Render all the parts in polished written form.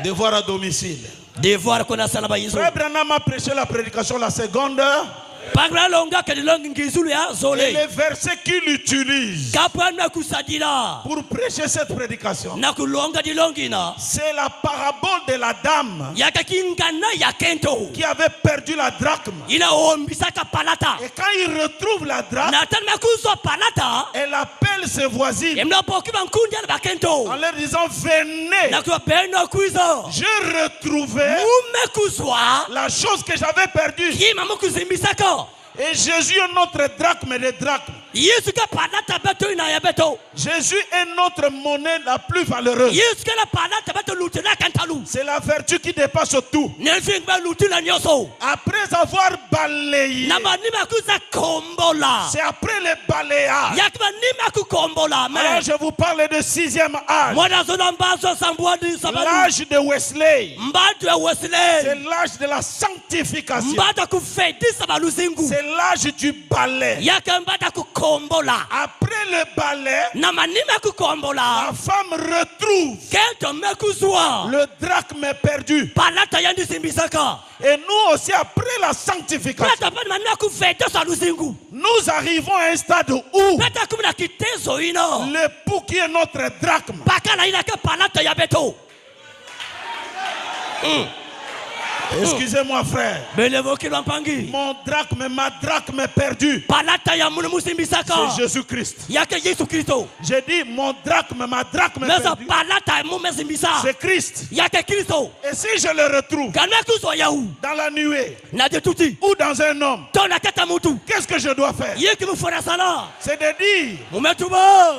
Devoir à domicile. Frère Branham a prêché la prédication la seconde. Et les versets qu'il utilise Pour prêcher cette prédication, c'est la parabole de la dame qui avait perdu la drachme. Et quand il retrouve la drachme, elle appelle ses voisines en leur disant: venez, j'ai retrouvé la chose que j'avais perdue. Et Jésus est notre drachme des drachmes. Jésus est notre monnaie la plus valeureuse. C'est la vertu qui dépasse tout. Après avoir balayé, c'est après le balayage. Alors je vous parle de 6e âge. L'âge de Wesley. C'est l'âge de la sanctification. C'est l'âge du balai. Après le balai, la femme retrouve le drachme perdu. Et nous aussi, après la sanctification, nous arrivons à un stade où l'époux qui est notre drachme, excusez-moi frère, mon drachme, ma drachme perdue, c'est Jésus-Christ. J'ai dit mon drachme, ma drachme perdue, c'est Christ. Et si je le retrouve dans la nuée ou dans un homme, qu'est-ce que je dois faire? C'est de dire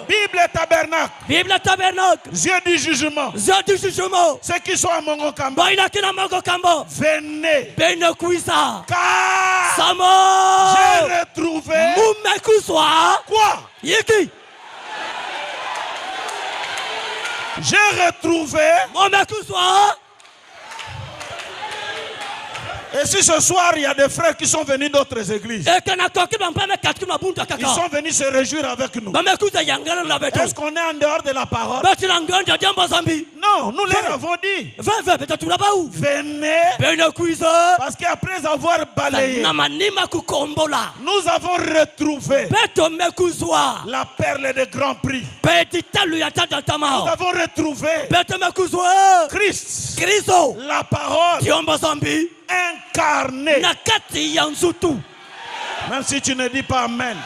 Bible et tabernacle, yeux du jugement, ceux qui sont à Mongokamba, venez, car j'ai retrouvé quoi? J'ai retrouvé. Et si ce soir il y a des frères qui sont venus d'autres églises, ils sont venus se réjouir avec nous, est-ce qu'on est en dehors de la parole? Non, nous leur avons dit venez, parce qu'après avoir balayé, nous avons retrouvé la perle de grand prix. Nous avons retrouvé Christ, la parole incarné. Même si tu ne dis pas Amen.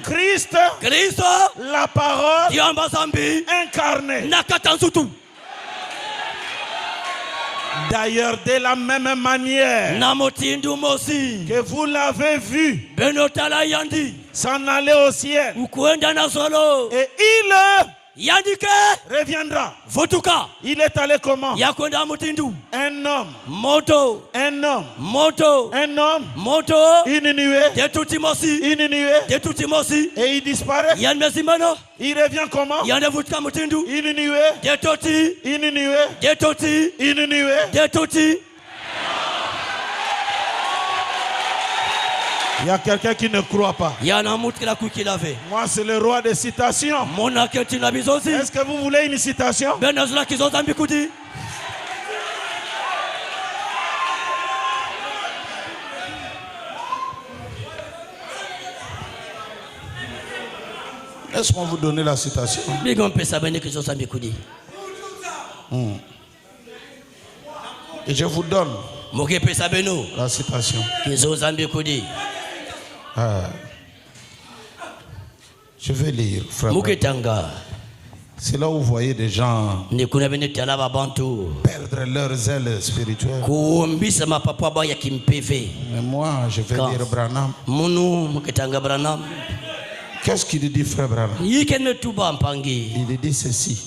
Christ, la parole incarné. D'ailleurs, de la même manière que vous l'avez vu s'en aller au ciel, et il reviendra. Il est allé comment? Un homme, une nuée, et il disparaît. Il revient comment? Une nuée, une nuée. Il y a quelqu'un qui ne croit pas. Moi, c'est le roi des citations. Est-ce que vous voulez une citation? Est-ce qu'on vous donne la citation? Et je vous donne la citation. Je vais lire, frère. C'est là où vous voyez des gens perdre leurs ailes spirituelles. Mais moi, je vais lire Branham. Qu'est-ce qu'il dit, frère Branham? Il dit ceci.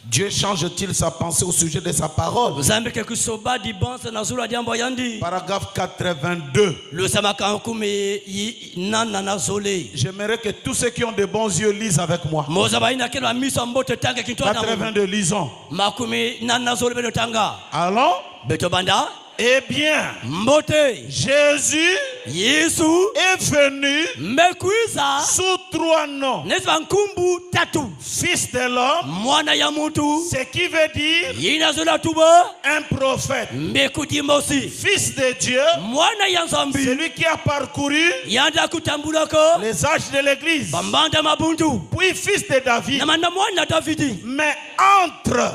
Dieu change-t-il sa pensée au sujet de sa parole? Paragraphe 82. J'aimerais que tous ceux qui ont de bons yeux lisent avec moi. 82, lisons. Allons. Eh bien, Jésus est venu sous 3 noms. Fils de l'homme, ce qui veut dire un prophète. Fils de Dieu, celui qui a parcouru les âges de l'église. Puis fils de David. Mais entre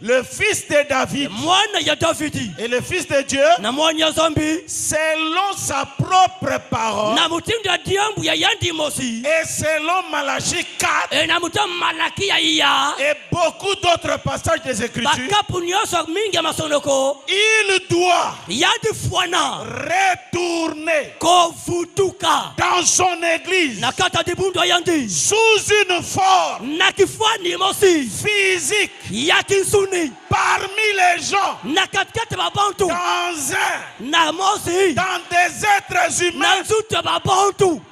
le fils de David et le fils de Dieu, selon sa propre parole et selon Malachie 4 et beaucoup d'autres passages des Écritures, il doit retourner dans son église sous une forme physique parmi les gens, dans des êtres humains,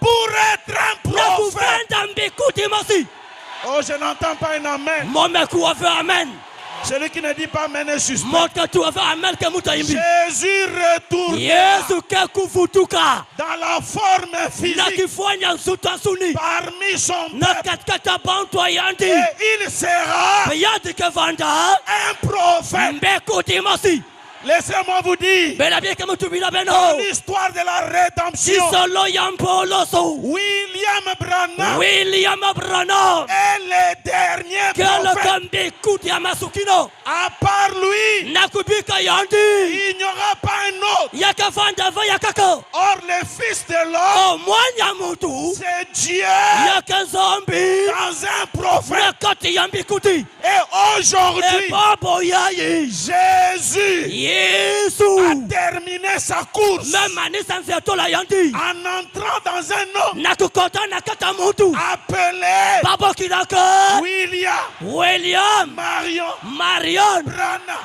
pour être un prophète. Oh, je n'entends pas un amen. Celui qui ne dit pas amen est suspect. Jésus retourne dans la forme physique parmi son peuple, et il sera un prophète. Laissez-moi vous dire, dans l'histoire de la rédemption, William Branham est le dernier prophète. À part lui, il n'y aura pas un autre. Or, le Fils de l'homme, c'est Dieu dans un prophète. Et aujourd'hui, Jésus a terminé sa course en entrant dans un homme appelé William Marion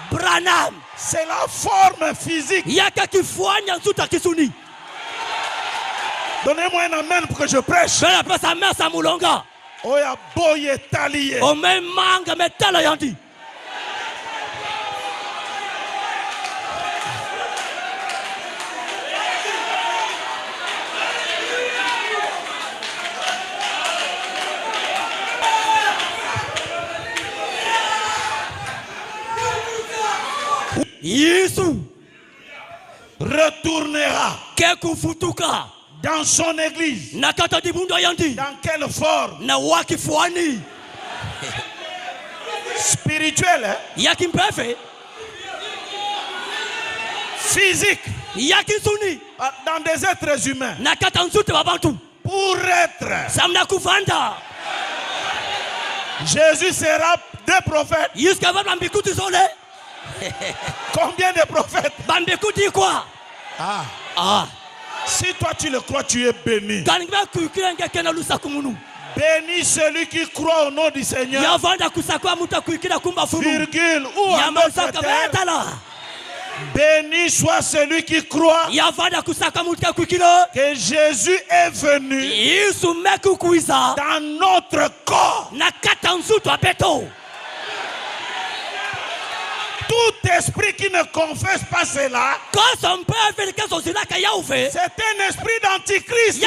Branham. C'est la forme physique. Donnez-moi un amen pour que je prêche. Oya boye taliye. Jésus retournera dans son église. Dans quelle forme? Spirituelle, physique, dans des êtres humains. Pour être, Jésus sera des prophètes. Combien de prophètes? Si toi tu le crois, tu es béni. Béni celui qui croit au nom du Seigneur. Virgule ou un autre terme. Béni soit celui qui croit que Jésus est venu dans notre corps. Tout esprit qui ne confesse pas cela, c'est un esprit d'antichrist.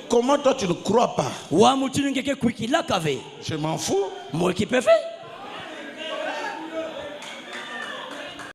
Comment toi tu ne crois pas? Je m'en fous.